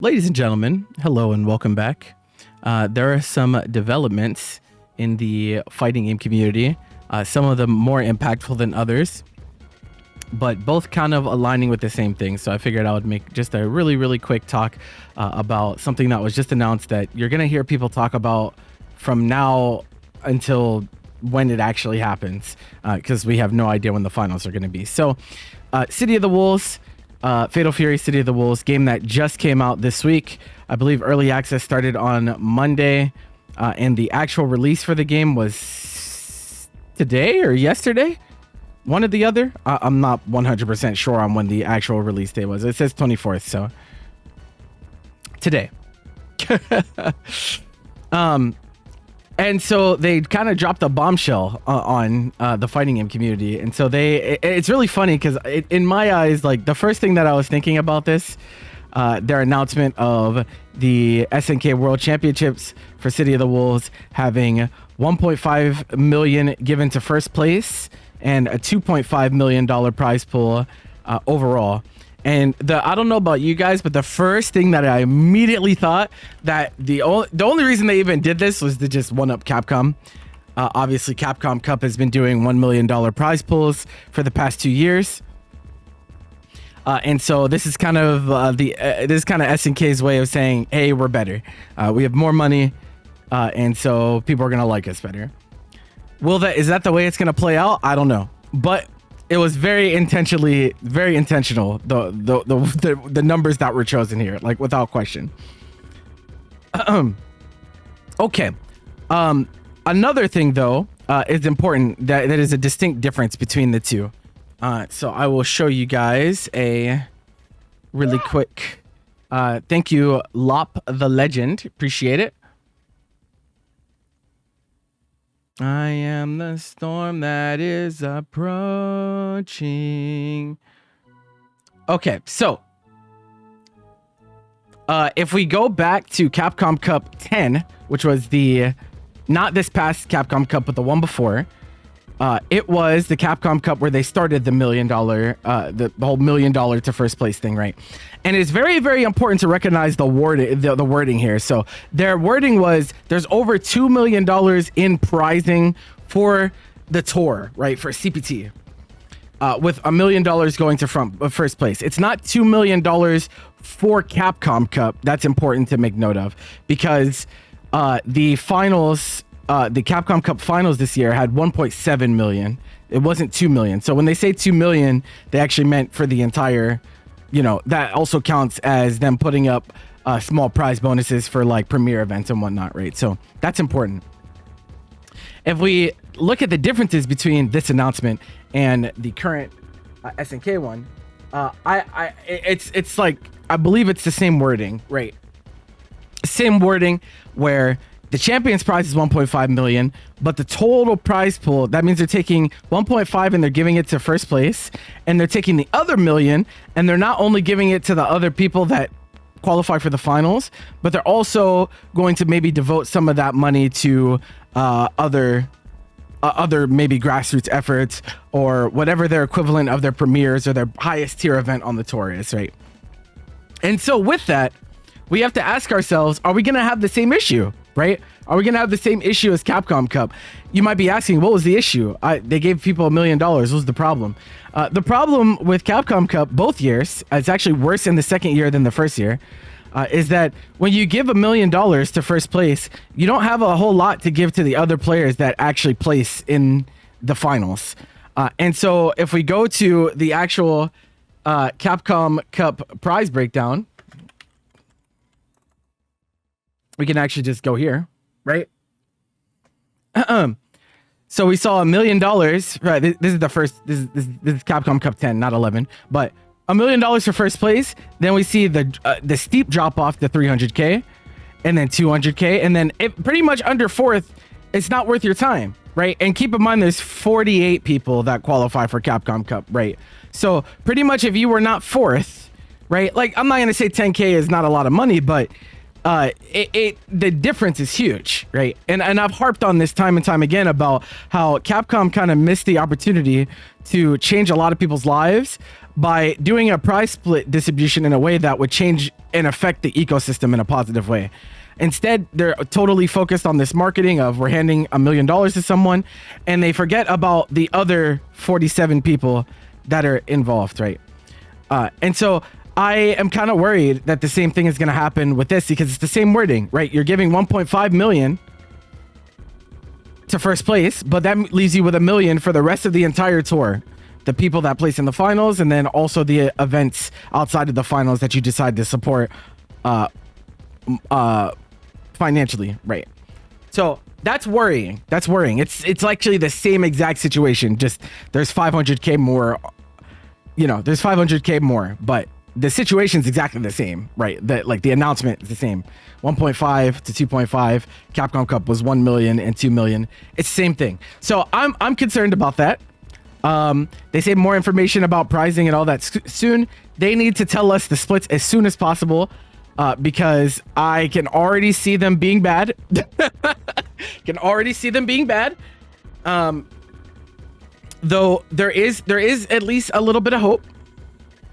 Ladies and gentlemen, hello and welcome back. There are some developments in the fighting game community, some of them more impactful than others, but both kind of aligning with the same thing. So I figured I would make just a really quick talk about something that was just announced that you're going to hear people talk about from now until when it actually happens, because we have no idea when the finals are going to be. So City of the Wolves, Fatal Fury City of the Wolves game that just came out this week. I believe early access started on Monday, and the actual release for the game was today or yesterday, one or the other. I'm not 100% sure on when the actual release day was. It says 24th, so today. And so they kind of dropped a bombshell on the fighting game community. And so it's really funny because in my eyes, like the first thing that I was thinking about this, their announcement of the SNK World Championships for City of the Wolves having 1.5 million given to first place and a $2.5 million prize pool overall. And I don't know about you guys, but the first thing that I immediately thought that the only reason they even did this was to just one up Capcom. Obviously, Capcom Cup has been doing $1 million prize pools for the past 2 years. And so this is kind of SNK's way of saying, hey, we're better. We have more money. And so people are going to like us better. Is that the way it's going to play out? I don't know. But it was very intentional, the numbers that were chosen here, like without question. Okay. Another thing though is important that is a distinct difference between the two. So I will show you guys a really quick. Thank you, Lop the Legend. Appreciate it. I am the storm that is approaching. Okay, so if we go back to Capcom Cup 10, which was not this past Capcom Cup, but the one before, it was the Capcom Cup where they started the $1 million, the whole $1 million to first place thing, right? And it's very important to recognize the wording here. So their wording was there's over $2 million in prizing for the tour, right? For CPT, with $1 million going to first place. It's not $2 million for Capcom Cup. That's important to make note of because the finals. The Capcom Cup finals this year had 1.7 million. It wasn't 2 million. So when they say 2 million, they actually meant for the entire, that also counts as them putting up small prize bonuses for like premiere events and whatnot, right? So that's important. If we look at the differences between this announcement and the current SNK one, it's like, I believe it's the same wording, right? Same wording where the champion's prize is 1.5 million, but the total prize pool, that means they're taking 1.5 and they're giving it to first place, and they're taking the other million and they're not only giving it to the other people that qualify for the finals, but they're also going to maybe devote some of that money to other maybe grassroots efforts or whatever their equivalent of their premieres or their highest tier event on the tour is, right? And so with that, we have to ask ourselves, are we going to have the same issue? Right? Are we going to have the same issue as Capcom Cup? You might be asking, what was the issue? They gave people $1 million. What was the problem? The problem with Capcom Cup both years, it's actually worse in the second year than the first year, is that when you give $1 million to first place, you don't have a whole lot to give to the other players that actually place in the finals. And so if we go to the actual Capcom Cup prize breakdown, we can actually just go here, right? So we saw $1 million, right? This is the first, this is Capcom Cup 10, not 11, but $1 million for first place. Then we see the steep drop off to 300K and then 200K. And then pretty much under fourth, it's not worth your time, right? And keep in mind, there's 48 people that qualify for Capcom Cup, right? So pretty much if you were not fourth, right? Like, I'm not going to say 10K is not a lot of money, but the difference is huge, right? And I've harped on this time and time again about how Capcom kind of missed the opportunity to change a lot of people's lives by doing a prize split distribution in a way that would change and affect the ecosystem in a positive way. Instead, they're totally focused on this marketing of we're handing $1 million to someone, and they forget about the other 47 people that are involved, right? And so I am kind of worried that the same thing is going to happen with this because it's the same wording, right? You're giving 1.5 million to first place, but that leaves you with $1 million for the rest of the entire tour. The people that place in the finals, and then also the events outside of the finals that you decide to support financially, right? So that's worrying. That's worrying. It's actually the same exact situation. Just there's 500K more. You know, there's 500K more, but the situation's exactly the same, right? That like the announcement is the same. 1.5 to 2.5. Capcom Cup was 1 million and 2 million. It's the same thing. So I'm concerned about that. They say more information about pricing and all that soon. They need to tell us the splits as soon as possible. Because I can already see them being bad. Can already see them being bad. Though there is at least a little bit of hope.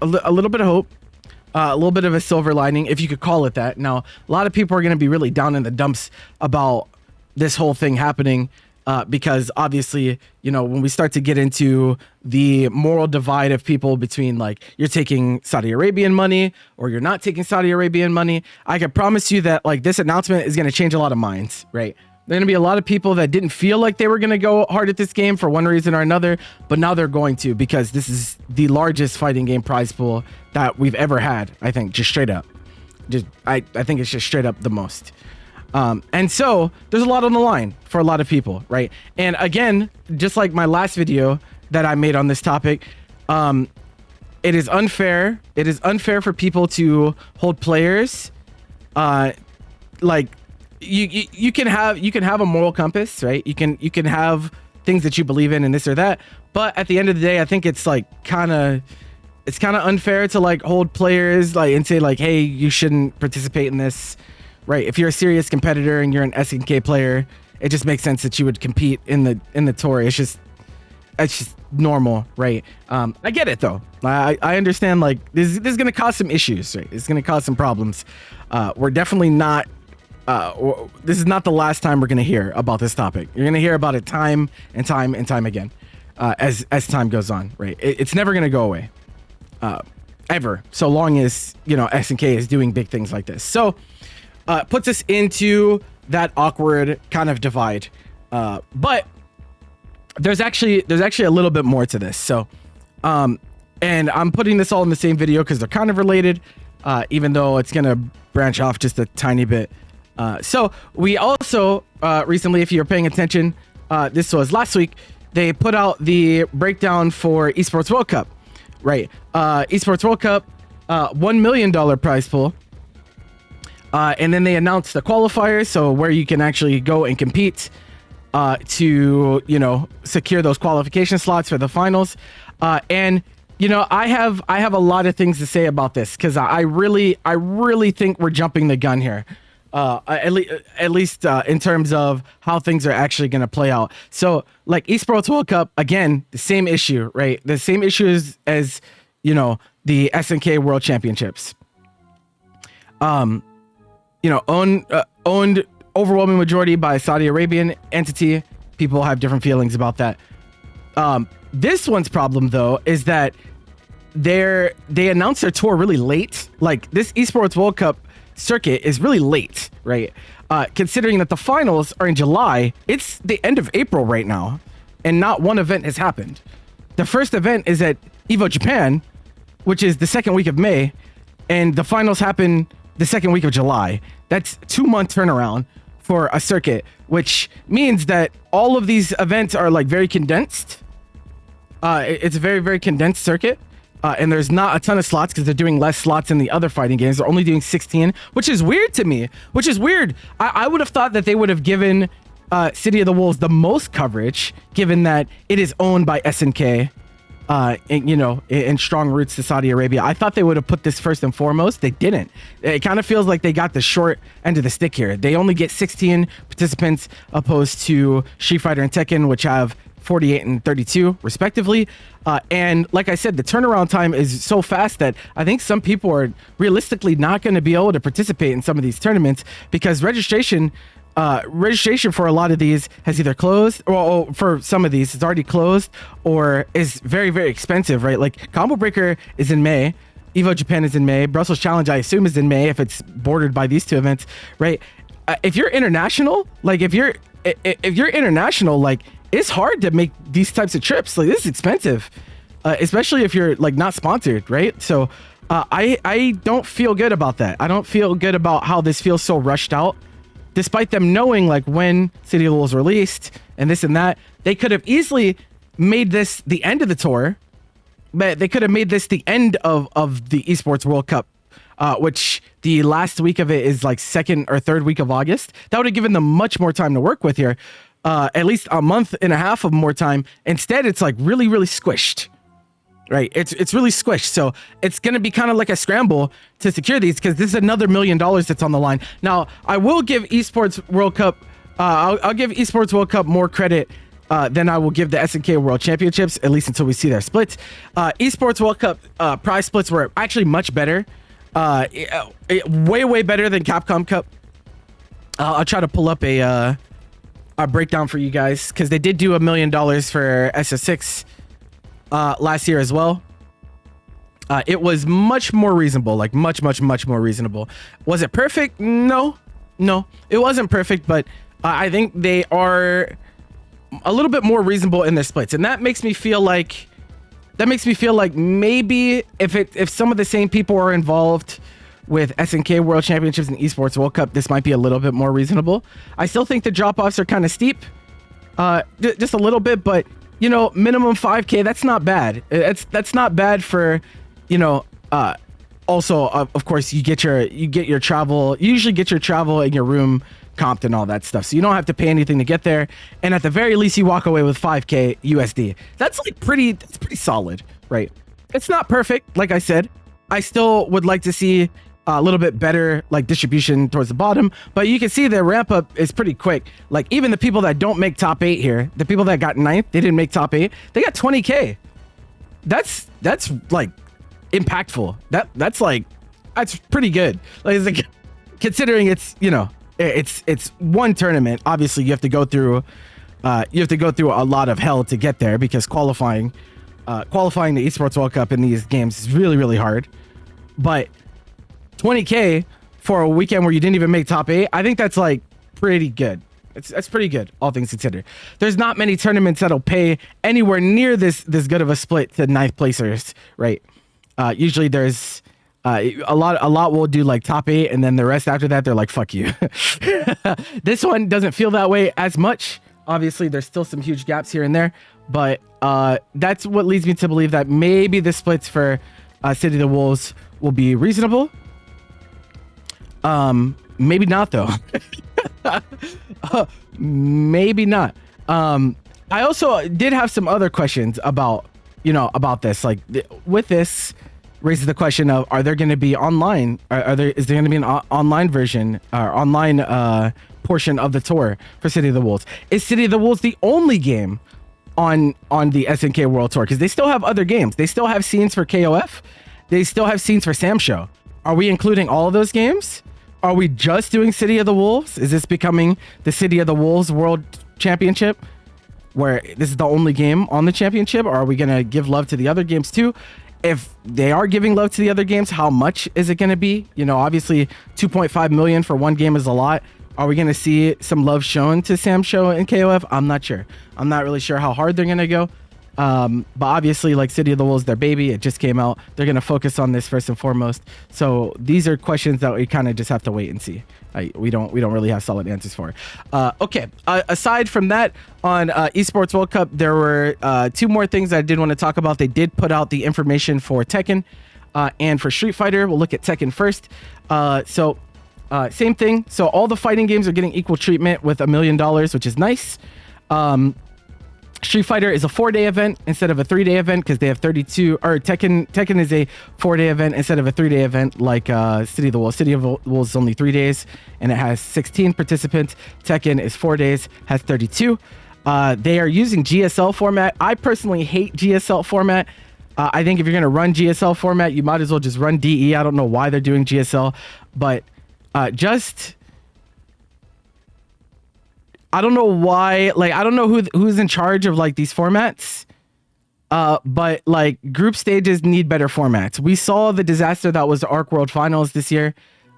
A little bit of hope. A little bit of a silver lining, if you could call it that. Now, a lot of people are going to be really down in the dumps about this whole thing happening. Because obviously, you know, when we start to get into the moral divide of people between like you're taking Saudi Arabian money or you're not taking Saudi Arabian money, I can promise you that like this announcement is going to change a lot of minds, right? There are going to be a lot of people that didn't feel like they were going to go hard at this game for one reason or another, but now they're going to because this is the largest fighting game prize pool that we've ever had, I think, just straight up. I think it's just straight up the most. And so there's a lot on the line for a lot of people, right? And again, just like my last video that I made on this topic, it is unfair. It is unfair for people to hold players. Like you can have a moral compass, right? You can have things that you believe in and this or that. But at the end of the day, I think it's like it's kind of unfair to like hold players like and say like, hey, you shouldn't participate in this. Right, if you're a serious competitor and you're an SNK player, it just makes sense that you would compete in the tour. It's just normal, right? I get it though. I understand like this is gonna cause some issues, right? It's gonna cause some problems. We're definitely not. This is not the last time we're gonna hear about this topic. You're gonna hear about it time and time and time again, as time goes on, right? It's never gonna go away, ever. So long as you know SNK is doing big things like this. So. Puts us into that awkward kind of divide, but there's actually a little bit more to this. So, and I'm putting this all in the same video because they're kind of related, even though it's gonna branch off just a tiny bit. So we also recently, if you're paying attention, this was last week. They put out the breakdown for Esports World Cup, right? Esports World Cup, $1 million prize pool. And then they announced the qualifiers, so where you can actually go and compete to, you know, secure those qualification slots for the finals. And you know, I have a lot of things to say about this because I really think we're jumping the gun here. At least in terms of how things are actually going to play out. So, like Esports World Cup, again, the same issue, right? The same issues as you know the SNK World Championships. You know, owned overwhelming majority by a Saudi Arabian entity. People have different feelings about that. This one's problem though is that they announced their tour really late. Like this Esports World Cup circuit is really late, right? Considering that the finals are in July, it's the end of April right now, and not one event has happened. The first event is at Evo Japan, which is the second week of May, and the finals happen the second week of July. That's 2-month turnaround for a circuit, which means that all of these events are like very condensed. It's a very, very condensed circuit. And there's not a ton of slots because they're doing less slots in the other fighting games. They're only doing 16, which is weird to me, which is weird. I would have thought that they would have given City of the Wolves the most coverage, given that it is owned by SNK. and, and strong roots to Saudi Arabia. I thought they would have put this first and foremost. They didn't. It kind of feels like they got the short end of the stick here. They only get 16 participants opposed to Street Fighter and Tekken, which have 48 and 32 respectively. And like I said, the turnaround time is so fast that I think some people are realistically not going to be able to participate in some of these tournaments because registration for a lot of these has either closed, or for some of these it's already closed or is very, very expensive, right? Like Combo Breaker is in May, Evo Japan is in May, Brussels Challenge I assume is in May if it's bordered by these two events, right? If you're international, like if you're international, like it's hard to make these types of trips. Like this is expensive, especially if you're like not sponsored, right? So I don't feel good about that. I don't feel good about how this feels so rushed out. Despite them knowing like when City of the Wolves released and this and that, they could have easily made this the end of the tour, but they could have made this the end of the Esports World Cup, which the last week of it is like second or third week of August. That would have given them much more time to work with here, at least a month and a half of more time. Instead, it's like really, really squished. Right, it's really squished, so it's gonna be kind of like a scramble to secure these because this is another $1 million that's on the line. Now, I will give Esports World Cup, I'll give Esports World Cup more credit than I will give the SNK World Championships, at least until we see their splits. Esports World Cup prize splits were actually much better, way better than Capcom Cup. I'll try to pull up a breakdown for you guys because they did do $1 million for SS6. Last year as well. It was much more reasonable, like much more reasonable. Was it perfect? No, it wasn't perfect, but I think they are a little bit more reasonable in their splits, and that makes me feel like maybe if some of the same people are involved with SNK World Championships and Esports World Cup, this might be a little bit more reasonable. I still think the drop-offs are kind of steep, just a little bit, but minimum 5K, that's not bad. That's not bad for, also, of course, you get your travel, you usually get your travel and your room comped and all that stuff. So you don't have to pay anything to get there. And at the very least, you walk away with 5K USD. That's pretty solid, right? It's not perfect. Like I said, I still would like to see a little bit better like distribution towards the bottom, but you can see the ramp up is pretty quick. Like even the people that don't make top 8 here, the people that got 9th, they didn't make top 8, they got 20K. That's like impactful. That's pretty good. Like considering it's it's one tournament. Obviously you have to go through a lot of hell to get there because qualifying the Esports World Cup in these games is really, really hard. But 20K for a weekend where you didn't even make top 8, I think that's like pretty good. That's pretty good, all things considered. There's not many tournaments that'll pay anywhere near this good of a split to 9th placers, right? Usually there's a lot will do like top 8, and then the rest after that they're like fuck you. This one doesn't feel that way as much. Obviously, there's still some huge gaps here and there, but that's what leads me to believe that maybe the splits for City of the Wolves will be reasonable. Maybe not though. Maybe not. I also did have some other questions about this. Like with this raises the question of, are there going to be online? Is there going to be an online version or online portion of the tour for City of the Wolves? Is City of the Wolves the only game on the SNK World Tour? Because they still have other games. They still have scenes for KOF. They still have scenes for Sam Show. Are we including all of those games? Are we just doing City of the Wolves? Is this becoming the City of the Wolves World Championship, where this is the only game on the championship? Or are we going to give love to the other games too? If they are giving love to the other games, how much is it going to be? Obviously 2.5 million for one game is a lot. Are we going to see some love shown to Sam Show and KOF? I'm not sure. I'm not really sure how hard they're going to go. But obviously, like City of the Wolves, their baby, it just came out. They're going to focus on this first and foremost. So these are questions that we kind of just have to wait and see. We don't really have solid answers for. Okay. Aside from that, on Esports World Cup, there were 2 more things that I did want to talk about. They did put out the information for Tekken and for Street Fighter. We'll look at Tekken first. Same thing. So all the fighting games are getting equal treatment with $1 million, which is nice. Street Fighter is a 4-day event instead of a 3-day event because they have 32. Or Tekken is a 4-day event instead of a 3-day event like City of the Wolves. City of the Wolves is only 3 days and it has 16 participants. Tekken is 4 days, has 32. They are using GSL format. I personally hate GSL format. I think if you're gonna run GSL format, you might as well just run DE. I don't know why they're doing GSL, but I don't know why, like, I don't know who's in charge of like these formats. But like group stages need better formats. We saw the disaster that was the Arc World Finals this year.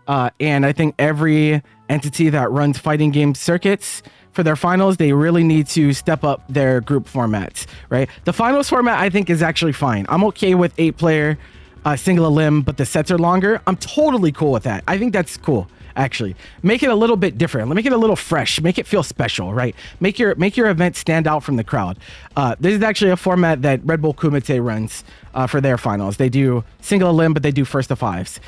And I think every entity that runs fighting game circuits for their finals, they really need to step up their group formats, right? The finals format I think is actually fine. I'm okay with 8-player single elim, but the sets are longer. I'm totally cool with that. I think that's cool. Actually, make it a little bit different. Make it a little fresh. Make it feel special, right? Make your event stand out from the crowd. This is actually a format that Red Bull Kumite runs for their finals. They do single elim, but they do first to fives,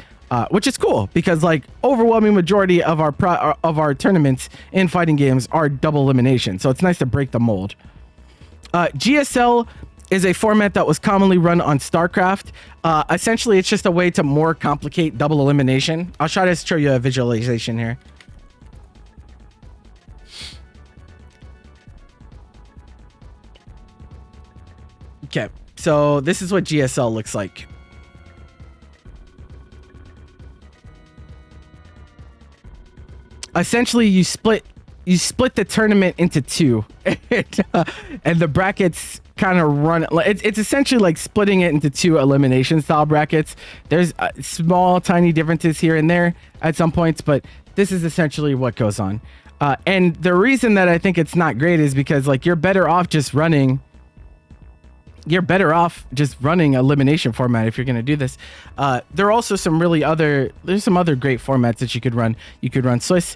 which is cool because like overwhelming majority of our tournaments in fighting games are double elimination. So it's nice to break the mold. GSL is a format that was commonly run on StarCraft. Essentially, it's just a way to more complicate double elimination. I'll try to show you a visualization here. Okay, so this is what GSL looks like. Essentially, you split the tournament into two, and the brackets kind of run. It's essentially like splitting it into two elimination style brackets. There's small, tiny differences here and there at some points, but this is essentially what goes on. And the reason that I think it's not great is because like you're better off just running elimination format if you're going to do this. There are also there's some other great formats that you could run. You could run Swiss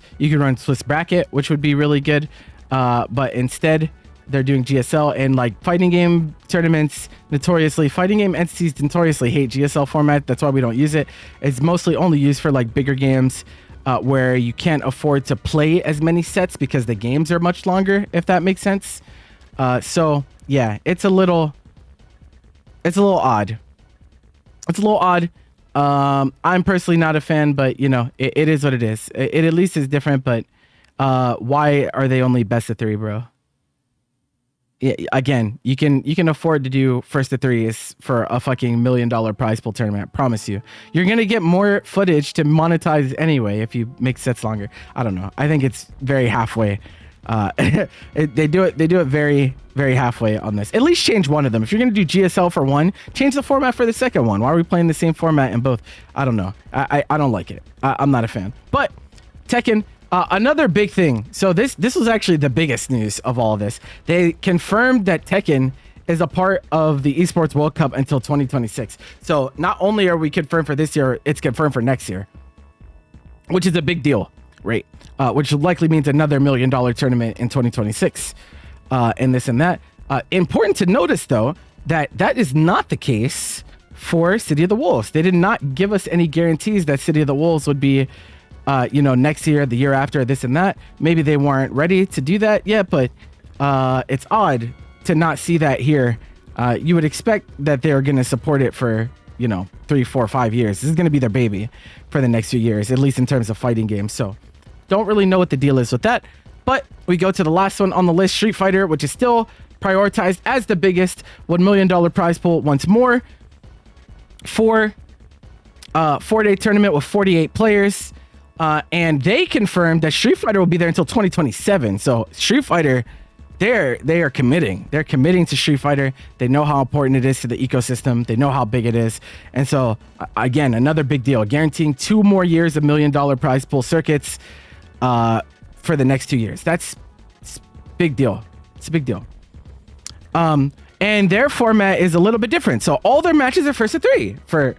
bracket, which would be really good. But instead they're doing GSL, and like fighting game entities notoriously hate GSL format. That's why we don't use it. It's mostly only used for like bigger games where you can't afford to play as many sets because the games are much longer, if that makes sense. So yeah, it's a little odd. I'm personally not a fan, but you know, it is what it is. It at least is different, but why are they only best of 3, bro? Again, you can afford to do first to 3s for a fucking $1 million prize pool tournament. I promise you. You're gonna get more footage to monetize anyway if you make sets longer. I don't know. I think it's very halfway. They do it very, very halfway on this. At least change one of them. If you're gonna do GSL for one, change the format for the second one. Why are we playing the same format in both? I don't know. I don't like it. I'm not a fan. But Tekken. Another big thing. So this was actually the biggest news of all of this. They confirmed that Tekken is a part of the Esports World Cup until 2026. So not only are we confirmed for this year, it's confirmed for next year, which is a big deal, right? Which likely means another $1 million tournament in 2026, and this and that. Important to notice, though, that is not the case for City of the Wolves. They did not give us any guarantees that City of the Wolves would be next year, the year after, this and that. Maybe they weren't ready to do that yet, but it's odd to not see that here. You would expect that they're going to support it for, 3, 4, 5 years. This is going to be their baby for the next few years, at least in terms of fighting games. So don't really know what the deal is with that. But we go to the last one on the list, Street Fighter, which is still prioritized as the biggest $1 million prize pool once more. 4-day tournament with 48 players. And they confirmed that Street Fighter will be there until 2027. So Street Fighter, they are committing. They're committing to Street Fighter. They know how important it is to the ecosystem. They know how big it is. And so, again, another big deal. Guaranteeing 2 more years of $1 million prize pool circuits for the next 2 years. It's a big deal. It's a big deal. And their format is a little bit different. So all their matches are first to 3 for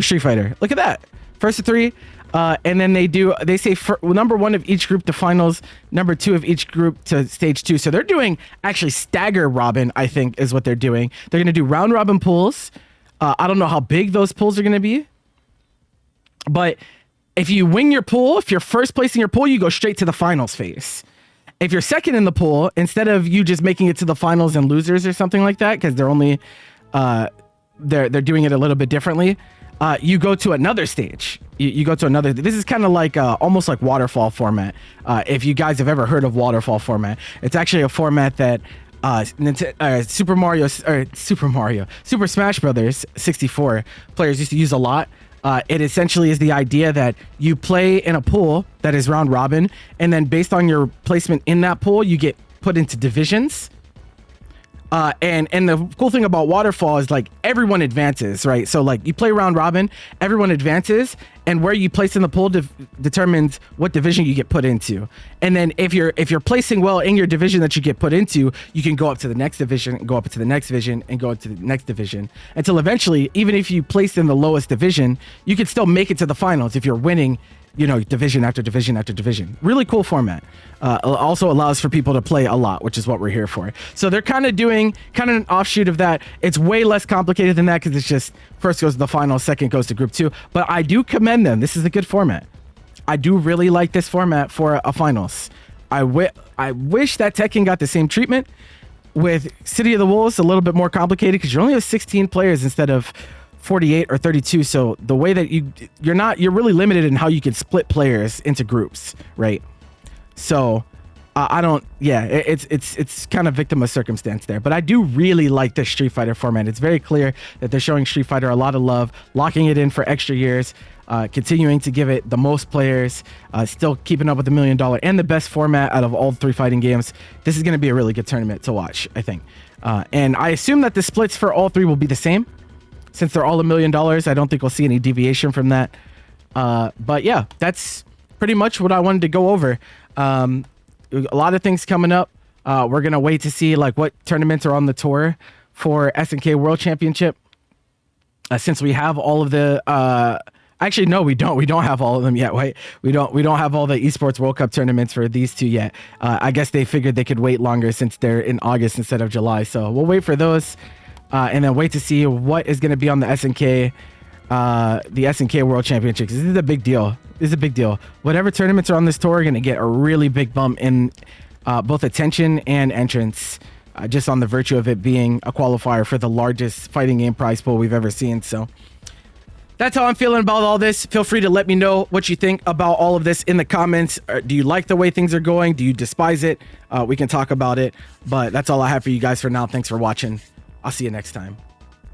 Street Fighter. Look at that. First to 3. And then they say number 1 of each group to finals, number 2 of each group to stage 2. So they're doing actually stagger robin, I think is what they're doing. They're going to do round robin pools. I don't know how big those pools are going to be, but if you win your pool, if you're first place in your pool, you go straight to the finals phase. If you're second in the pool, instead of you just making it to the finals and losers or something like that, because they're only they're doing it a little bit differently, you go to another stage. You go to another. This is kind of like almost like waterfall format. If you guys have ever heard of waterfall format, it's actually a format that Super Smash Brothers 64 players used to use a lot. It essentially is the idea that you play in a pool that is round robin, and then based on your placement in that pool, you get put into divisions. And the cool thing about waterfall is like everyone advances, right? So like you play round robin, everyone advances, and where you place in the pool determines what division you get put into. And then if you're placing well in your division that you get put into, you can go up to the next division, and go up to the next division, and go up to the next division, until eventually, even if you placed in the lowest division, you can still make it to the finals if you're winning, you know, division after division after division. Really cool format. Also allows for people to play a lot, which is what we're here for. So they're kind of doing an offshoot of that. It's way less complicated than that because it's just first goes to the final, second goes to group 2. But I do commend them. This is a good format. I do really like this format for a finals. I wish that Tekken got the same treatment. With City of the Wolves, a little bit more complicated because you only have 16 players instead of 48 or 32. So the way that you're really limited in how you can split players into groups, right? So it's kind of victim of circumstance there, but I do really like this Street Fighter format. It's very clear that they're showing Street Fighter a lot of love, locking it in for extra years, continuing to give it the most players, still keeping up with the $1 million and the best format out of all 3 fighting games. This is going to be a really good tournament to watch, I think. And I assume that the splits for all 3 will be the same. Since they're all $1 million, I don't think we'll see any deviation from that. But yeah, that's pretty much what I wanted to go over. A lot of things coming up. We're going to wait to see like what tournaments are on the tour for SNK World Championship. Since we have all of the... actually, no, we don't. We don't have all of them yet. Wait, we don't have all the Esports World Cup tournaments for these 2 yet. I guess they figured they could wait longer since they're in August instead of July. So we'll wait for those. And then wait to see what is going to be on the SNK World Championship. This is a big deal. This is a big deal. Whatever tournaments are on this tour are going to get a really big bump in both attention and entrance, just on the virtue of it being a qualifier for the largest fighting game prize pool we've ever seen. So that's how I'm feeling about all this. Feel free to let me know what you think about all of this in the comments. Do you like the way things are going? Do you despise it? We can talk about it. But that's all I have for you guys for now. Thanks for watching. I'll see you next time.